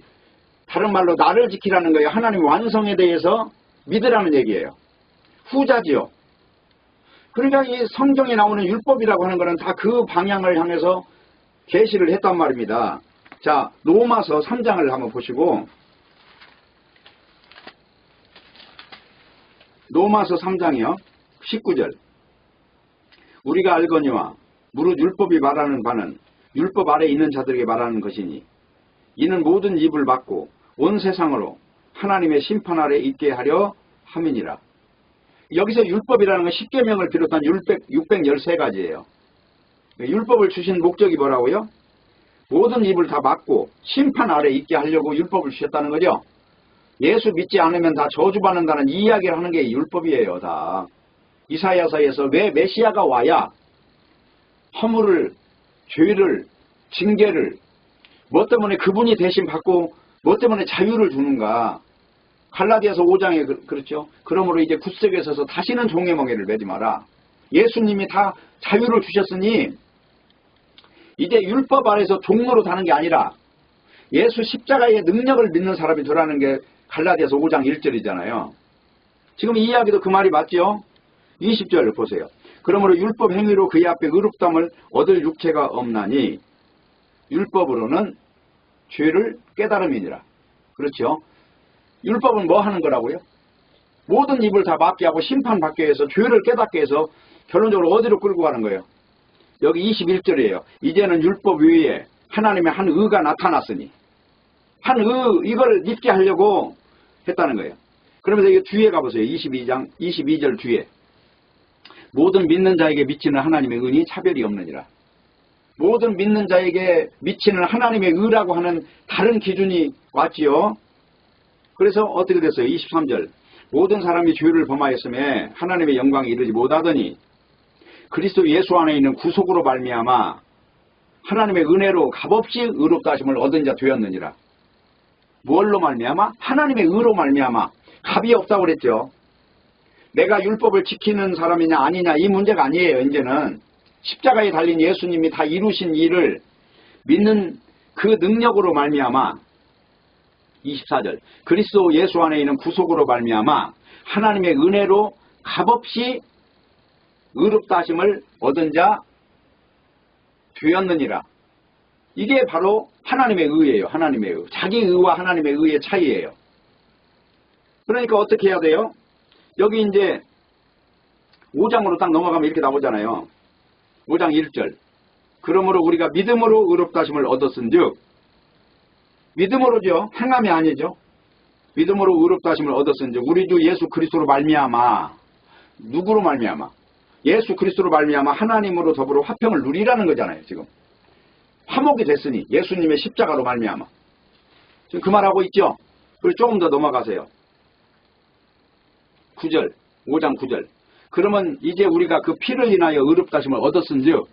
S2: 다른 말로 날을 지키라는 거예요. 하나님 완성에 대해서 믿으라는 얘기예요. 후자지요. 그러니까 이 성경에 나오는 율법이라고 하는 것은 다 그 방향을 향해서 계시를 했단 말입니다. 자, 로마서 3장을 한번 보시고 로마서 3장이요. 19절 우리가 알거니와 무릇 율법이 말하는 바는 율법 아래 있는 자들에게 말하는 것이니 이는 모든 입을 막고 온 세상으로 하나님의 심판 아래 있게 하려 함이니라. 여기서 율법이라는 건 10계명을 비롯한 613가지예요. 율법을 주신 목적이 뭐라고요? 모든 입을 다 막고 심판 아래 있게 하려고 율법을 주셨다는 거죠. 예수 믿지 않으면 다 저주받는다는 이야기를 하는 게 율법이에요. 다. 이사야서에서 왜 메시아가 와야 허물을, 죄를, 징계를 뭐 때문에 그분이 대신 받고 뭐 때문에 자유를 주는가. 갈라디아서 5장에 그렇죠. 그러므로 이제 굳세게 서서 다시는 종의 멍에를 매지 마라. 예수님이 다 자유를 주셨으니 이제 율법 아래서 종로로 사는 게 아니라 예수 십자가의 능력을 믿는 사람이 되라는 게 갈라디아서 5장 1절이잖아요. 지금 이 이야기도 그 말이 맞죠? 20절 보세요. 그러므로 율법 행위로 그의 앞에 의롭다함을 얻을 육체가 없나니 율법으로는 죄를 깨달음이니라. 그렇죠? 율법은 뭐 하는 거라고요? 모든 입을 다 막게 하고 심판받게 해서 죄를 깨닫게 해서 결론적으로 어디로 끌고 가는 거예요? 여기 21절이에요. 이제는 율법 위에 하나님의 한 의가 나타났으니 한 의, 이걸 믿게 하려고 했다는 거예요. 그러면서 이게 뒤에 가보세요. 22절 뒤에. 모든 믿는 자에게 미치는 하나님의 은이 차별이 없느니라. 모든 믿는 자에게 미치는 하나님의 의라고 하는 다른 기준이 왔지요. 그래서 어떻게 됐어요? 23절. 모든 사람이 죄를 범하였음에 하나님의 영광에 이르지 못하더니 그리스도 예수 안에 있는 구속으로 말미암아 하나님의 은혜로 값없이 의롭다 하심을 얻은 자 되었느니라. 뭘로 말미암아? 하나님의 의로 말미암아. 값이 없다고 그랬죠. 내가 율법을 지키는 사람이냐 아니냐 이 문제가 아니에요. 이제는 십자가에 달린 예수님이 다 이루신 일을 믿는 그 능력으로 말미암아 24절 그리스도 예수 안에 있는 구속으로 말미암아 하나님의 은혜로 값없이 의롭다 하심을 얻은 자 되었느니라. 이게 바로 하나님의 의예요. 하나님의 의. 자기 의와 하나님의 의의 차이예요. 그러니까 어떻게 해야 돼요? 여기 이제 5장으로 딱 넘어가면 이렇게 나오잖아요. 5장 1절 그러므로 우리가 믿음으로 의롭다 하심을 얻었은즉 믿음으로죠. 행함이 아니죠. 믿음으로 의롭다 하심을 얻었은즉 우리 주 예수 그리스도로 말미암아. 누구로 말미암아? 예수 그리스도로 말미암아 하나님으로 더불어 화평을 누리라는 거잖아요. 지금 화목이 됐으니 예수님의 십자가로 말미암아. 지금 그 말하고 있죠. 그리고 조금 더 넘어가세요. 9절 5장 9절 그러면 이제 우리가 그 피를 인하여 의롭다 하심을 얻었은즉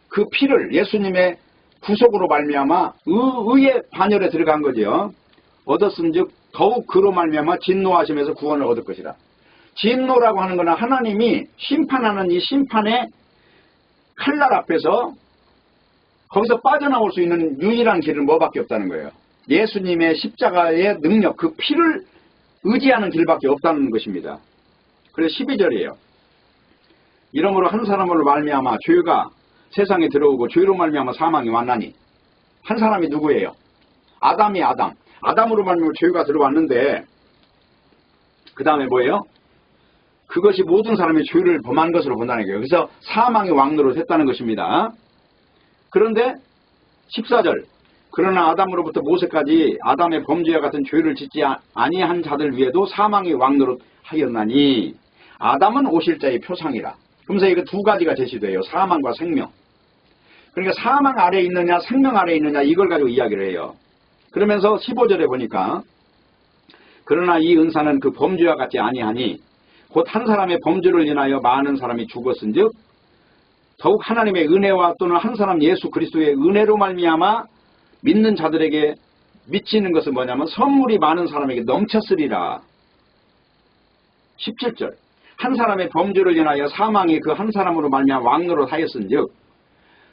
S2: 그 피를 예수님의 구속으로 말미암아 의의 반열에 들어간 거죠. 얻었은즉 더욱 그로 말미암아 진노하심에서 구원을 얻을 것이라. 진노라고 하는 거는 하나님이 심판하는 이 심판의 칼날 앞에서 거기서 빠져나올 수 있는 유일한 길은 뭐밖에 없다는 거예요. 예수님의 십자가의 능력, 그 피를 의지하는 길밖에 없다는 것입니다. 그래서 12절이에요. 이러므로 한 사람으로 말미암아 죄가 세상에 들어오고 죄로 말미암아 사망이 왔나니. 한 사람이 누구예요? 아담이 아담. 아담으로 말미암아 죄가 들어왔는데 그 다음에 뭐예요? 그것이 모든 사람이 죄를 범한 것으로 본다는 거예요. 그래서 사망의 왕노릇 했다는 것입니다. 그런데 14절 그러나 아담으로부터 모세까지 아담의 범죄와 같은 죄를 짓지 아니한 자들 위에도 사망의 왕노릇 하였나니 아담은 오실자의 표상이라. 그러면서 이거 두 가지가 제시돼요. 사망과 생명. 그러니까 사망 아래에 있느냐 생명 아래에 있느냐 이걸 가지고 이야기를 해요. 그러면서 15절에 보니까 그러나 이 은사는 그 범죄와 같지 아니하니 곧 한 사람의 범죄를 인하여 많은 사람이 죽었은즉 더욱 하나님의 은혜와 또는 한 사람 예수 그리스도의 은혜로 말미암아 믿는 자들에게 미치는 것은 뭐냐면 선물이 많은 사람에게 넘쳤으리라. 17절 한 사람의 범죄를 인하여 사망이 그 한 사람으로 말미암아 왕노릇 하였은즉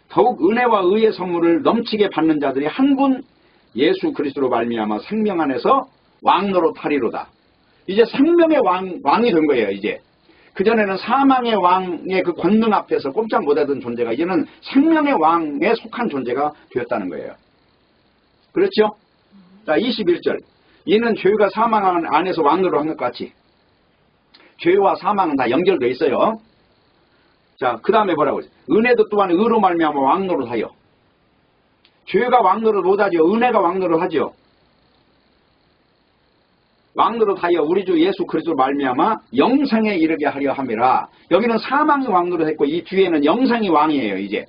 S2: 더욱 은혜와 의의 선물을 넘치게 받는 자들이 한 분 예수 그리스도로 말미암아 생명 안에서 왕노릇 하리로다. 이제 생명의 왕이 된 거예요. 이제 그전에는 사망의 왕의 그 권능 앞에서 꼼짝 못하던 존재가 이제는 생명의 왕에 속한 존재가 되었다는 거예요. 그렇죠? 자, 21절 이는 죄가 사망 안에서 왕노릇 한 것 같이 죄와 사망은 다 연결되어 있어요. 자, 그 다음에 뭐라고 했어요? 은혜도 또한 의로 말미암아 왕노릇 하여. 죄가 왕노릇 못하죠. 은혜가 왕노릇 하죠. 왕노릇 하여 우리 주 예수 그리스도 말미암아 영생에 이르게 하려 함이라. 여기는 사망이 왕노릇 했고 이 뒤에는 영생이 왕이에요. 이제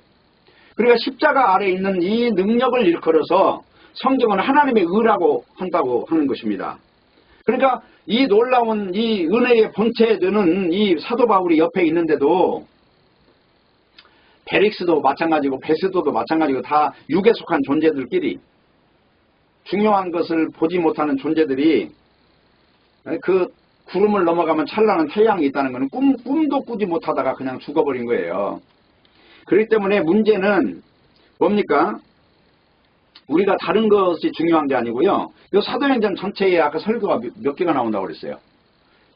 S2: 그러니까 십자가 아래에 있는 이 능력을 일컬어서 성경은 하나님의 의라고 한다고 하는 것입니다. 그러니까 이 놀라운 이 은혜의 본체되는 이 사도 바울이 옆에 있는데도 벨릭스도 마찬가지고 베스도도 마찬가지고 다 육에 속한 존재들끼리 중요한 것을 보지 못하는 존재들이 그 구름을 넘어가면 찬란한 태양이 있다는 것은 꿈도 꾸지 못하다가 그냥 죽어버린 거예요. 그렇기 때문에 문제는 뭡니까? 우리가 다른 것이 중요한 게 아니고요. 이 사도행전 전체에 아까 설교가 몇 개가 나온다고 그랬어요.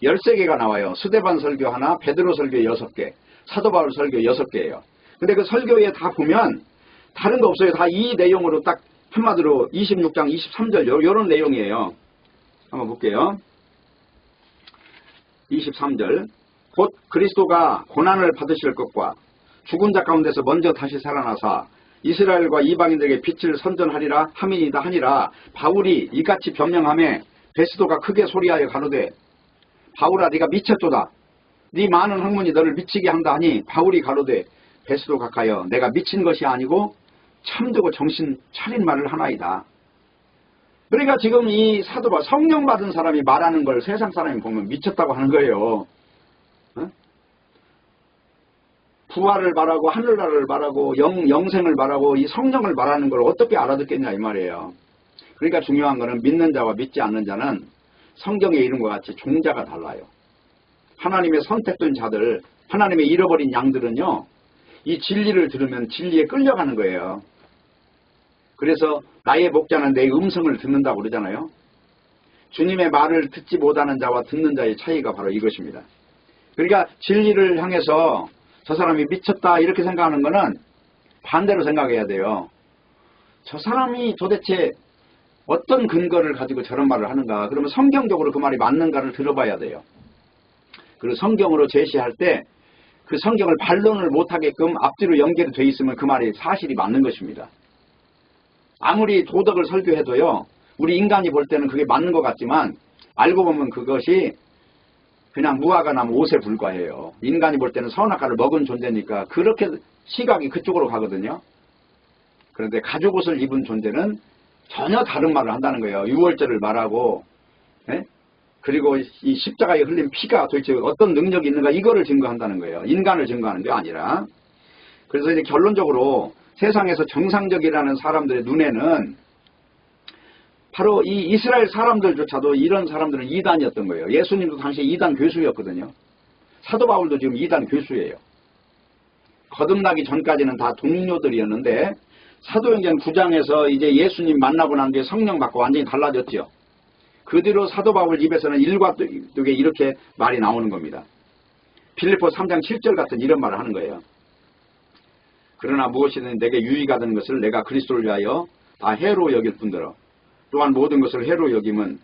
S2: 13개가 나와요. 스데반 설교 하나, 베드로 설교 6개, 사도 바울 설교 6개예요. 근데 그 설교에 다 보면 다른 거 없어요. 다 이 내용으로 딱 한마디로 26장 23절 요런 내용이에요. 한번 볼게요. 23절 곧 그리스도가 고난을 받으실 것과 죽은 자 가운데서 먼저 다시 살아나사 이스라엘과 이방인들에게 빛을 선전하리라 함이니이다 하니라. 바울이 이같이 변명하며 베스도가 크게 소리하여 가로되 바울아 네가 미쳤도다. 네 많은 학문이 너를 미치게 한다 하니 바울이 가로되 베스도 각하여 내가 미친 것이 아니고 참되고 정신 차린 말을 하나이다. 그러니까 지금 이 사도바 성령 받은 사람이 말하는 걸 세상 사람이 보면 미쳤다고 하는 거예요. 어? 부활을 말하고 하늘나라를 말하고 영생을 말하고 이 성령을 말하는 걸 어떻게 알아듣겠냐 이 말이에요. 그러니까 중요한 거는 믿는 자와 믿지 않는 자는 성경에 이름과 같이 종자가 달라요. 하나님의 선택된 자들, 하나님의 잃어버린 양들은요. 이 진리를 들으면 진리에 끌려가는 거예요. 그래서 나의 목자는 내 음성을 듣는다고 그러잖아요. 주님의 말을 듣지 못하는 자와 듣는 자의 차이가 바로 이것입니다. 그러니까 진리를 향해서 저 사람이 미쳤다 이렇게 생각하는 거는 반대로 생각해야 돼요. 저 사람이 도대체 어떤 근거를 가지고 저런 말을 하는가. 그러면 성경적으로 그 말이 맞는가를 들어봐야 돼요. 그리고 성경으로 제시할 때 그 성경을 반론을 못하게끔 앞뒤로 연결이 돼 있으면 그 말이 사실이 맞는 것입니다. 아무리 도덕을 설교해도요. 우리 인간이 볼 때는 그게 맞는 것 같지만 알고 보면 그것이 그냥 무화과 나무 옷에 불과해요. 인간이 볼 때는 선악과를 먹은 존재니까 그렇게 시각이 그쪽으로 가거든요. 그런데 가죽 옷을 입은 존재는 전혀 다른 말을 한다는 거예요. 유월절을 말하고 그리고 이 십자가에 흘린 피가 도대체 어떤 능력이 있는가 이거를 증거한다는 거예요. 인간을 증거하는 게 아니라. 그래서 이제 결론적으로 세상에서 정상적이라는 사람들의 눈에는 바로 이 이스라엘 사람들조차도 이런 사람들은 이단이었던 거예요. 예수님도 당시 이단 교수였거든요. 사도 바울도 지금 이단 교수예요. 거듭나기 전까지는 다 동료들이었는데 사도행전 9장에서 이제 예수님 만나고 난 뒤에 성령 받고 완전히 달라졌죠. 그 뒤로 사도 바울 입에서는 일과 뚝에 이렇게 말이 나오는 겁니다. 빌립보 3장 7절 같은 이런 말을 하는 거예요. 그러나 무엇이든 내게 유익하던 것을 내가 그리스도를 위하여 다 해로 여길 뿐더러 또한 모든 것을 해로 여김은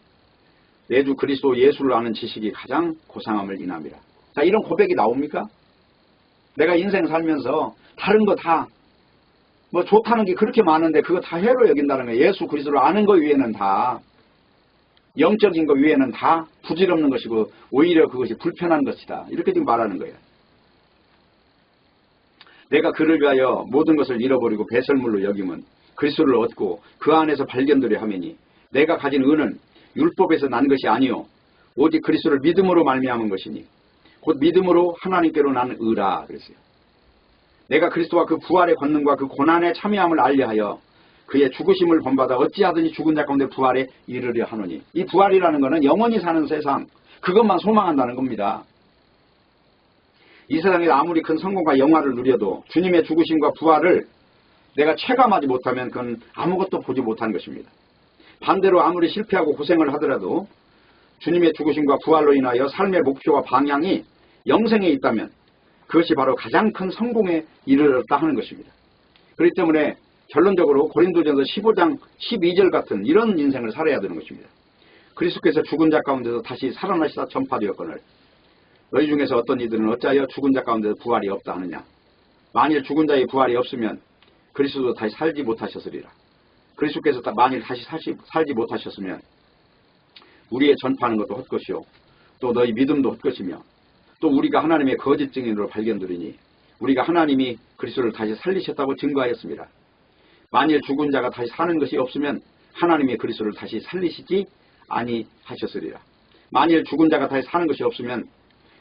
S2: 내 주 그리스도 예수를 아는 지식이 가장 고상함을 인함이라. 자, 이런 고백이 나옵니까? 내가 인생 살면서 다른 거 다 뭐 좋다는 게 그렇게 많은데 그거 다 해로 여긴다는 거예요. 예수 그리스도를 아는 것 위에는 다 영적인 것 위에는 다 부질없는 것이고 오히려 그것이 불편한 것이다. 이렇게 지금 말하는 거예요. 내가 그를 위하여 모든 것을 잃어버리고 배설물로 여김은 그리스도를 얻고 그 안에서 발견되려 하매니 내가 가진 의는 율법에서 난 것이 아니요 오직 그리스도를 믿음으로 말미암은 것이니 곧 믿음으로 하나님께로 난 의라 그랬어요. 내가 그리스도와 그 부활의 권능과 그 고난에 참여함을 알려하여 그의 죽으심을 본받아 어찌하든지 죽은 자 가운데 부활에 이르려 하노니 이 부활이라는 것은 영원히 사는 세상 그것만 소망한다는 겁니다. 이 세상에 아무리 큰 성공과 영화를 누려도 주님의 죽으심과 부활을 내가 체감하지 못하면 그건 아무것도 보지 못한 것입니다. 반대로 아무리 실패하고 고생을 하더라도 주님의 죽으심과 부활로 인하여 삶의 목표와 방향이 영생에 있다면 그것이 바로 가장 큰 성공에 이르렀다 하는 것입니다. 그렇기 때문에 결론적으로 고린도전서 15장 12절 같은 이런 인생을 살아야 되는 것입니다. 그리스도께서 죽은 자 가운데서 다시 살아나시다 전파되었거늘 너희 중에서 어떤 이들은 어찌하여 죽은 자 가운데서 부활이 없다 하느냐. 만일 죽은 자의 부활이 없으면 그리스도도 다시 살지 못하셨으리라. 그리스도께서 만일 다시 살지 못하셨으면 우리의 전파하는 것도 헛것이요 또 너희 믿음도 헛것이며 또 우리가 하나님의 거짓 증인으로 발견되리니 우리가 하나님이 그리스도를 다시 살리셨다고 증거하였습니다. 만일 죽은 자가 다시 사는 것이 없으면 하나님이 그리스도를 다시 살리시지 아니하셨으리라. 만일 죽은 자가 다시 사는 것이 없으면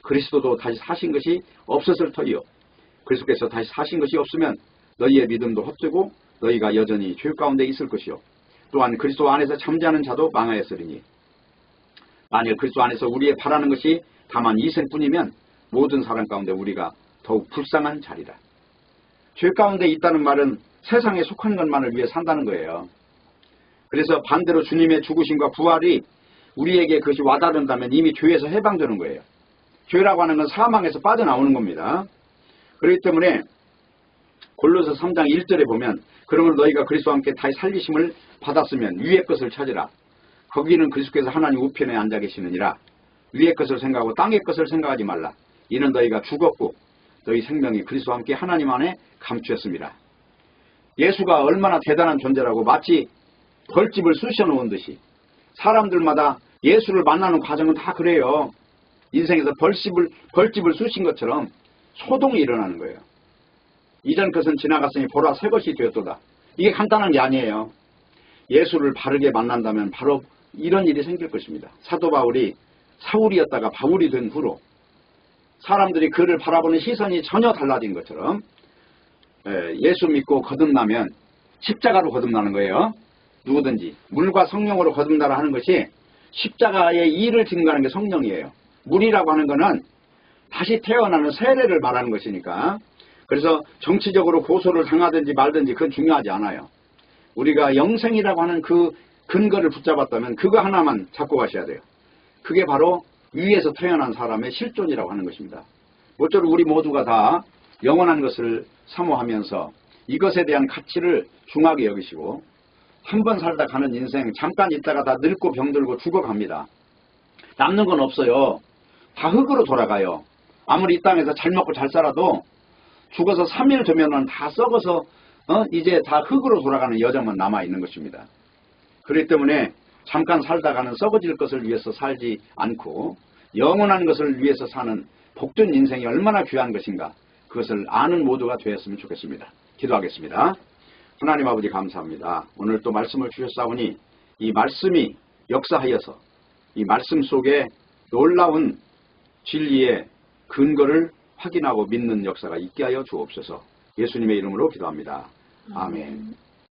S2: 그리스도도 다시 사신 것이 없었을 터이요 그리스도께서 다시 사신 것이 없으면 너희의 믿음도 헛되고 너희가 여전히 죄 가운데 있을 것이요 또한 그리스도 안에서 잠자는 자도 망하였으리니 만일 그리스도 안에서 우리의 바라는 것이 다만 이생뿐이면 모든 사람 가운데 우리가 더욱 불쌍한 자리라. 죄 가운데 있다는 말은 세상에 속한 것만을 위해 산다는 거예요. 그래서 반대로 주님의 죽으심과 부활이 우리에게 그것이 와닿는다면 이미 죄에서 해방되는 거예요. 죄라고 하는 건 사망에서 빠져나오는 겁니다. 그렇기 때문에 골로새 3장 1절에 보면 그러므로 너희가 그리스도와 함께 다시 살리심을 받았으면 위의 것을 찾으라. 거기는 그리스도께서 하나님 우편에 앉아 계시느니라. 위의 것을 생각하고 땅의 것을 생각하지 말라. 이는 너희가 죽었고 너희 생명이 그리스도와 함께 하나님 안에 감추었습니다. 예수가 얼마나 대단한 존재라고 마치 벌집을 쑤셔놓은 듯이 사람들마다 예수를 만나는 과정은 다 그래요. 인생에서 벌집을 쑤신 것처럼 소동이 일어나는 거예요. 이전 것은 지나갔으니 보라 새 것이 되었도다. 이게 간단한 게 아니에요. 예수를 바르게 만난다면 바로 이런 일이 생길 것입니다. 사도 바울이 사울이었다가 바울이 된 후로 사람들이 그를 바라보는 시선이 전혀 달라진 것처럼 예수 믿고 거듭나면 십자가로 거듭나는 거예요. 누구든지 물과 성령으로 거듭나라 하는 것이 십자가의 일을 증거하는 게 성령이에요. 물이라고 하는 것은 다시 태어나는 세례를 말하는 것이니까 그래서 정치적으로 고소를 당하든지 말든지 그건 중요하지 않아요. 우리가 영생이라고 하는 그 근거를 붙잡았다면 그거 하나만 잡고 가셔야 돼요. 그게 바로 위에서 태어난 사람의 실존이라고 하는 것입니다. 모쪼록 우리 모두가 다 영원한 것을 사모하면서 이것에 대한 가치를 중하게 여기시고 한 번 살다 가는 인생 잠깐 있다가 다 늙고 병들고 죽어갑니다. 남는 건 없어요. 다 흙으로 돌아가요. 아무리 이 땅에서 잘 먹고 잘 살아도 죽어서 3일 되면은 다 썩어서 이제 다 흙으로 돌아가는 여정만 남아있는 것입니다. 그렇기 때문에 잠깐 살다가는 썩어질 것을 위해서 살지 않고 영원한 것을 위해서 사는 복된 인생이 얼마나 귀한 것인가 그것을 아는 모두가 되었으면 좋겠습니다. 기도하겠습니다. 하나님 아버지 감사합니다. 오늘 또 말씀을 주셨사오니 이 말씀이 역사하여서 이 말씀 속에 놀라운 진리의 근거를 확인하고 믿는 역사가 있게 하여 주옵소서. 예수님의 이름으로 기도합니다. 아멘.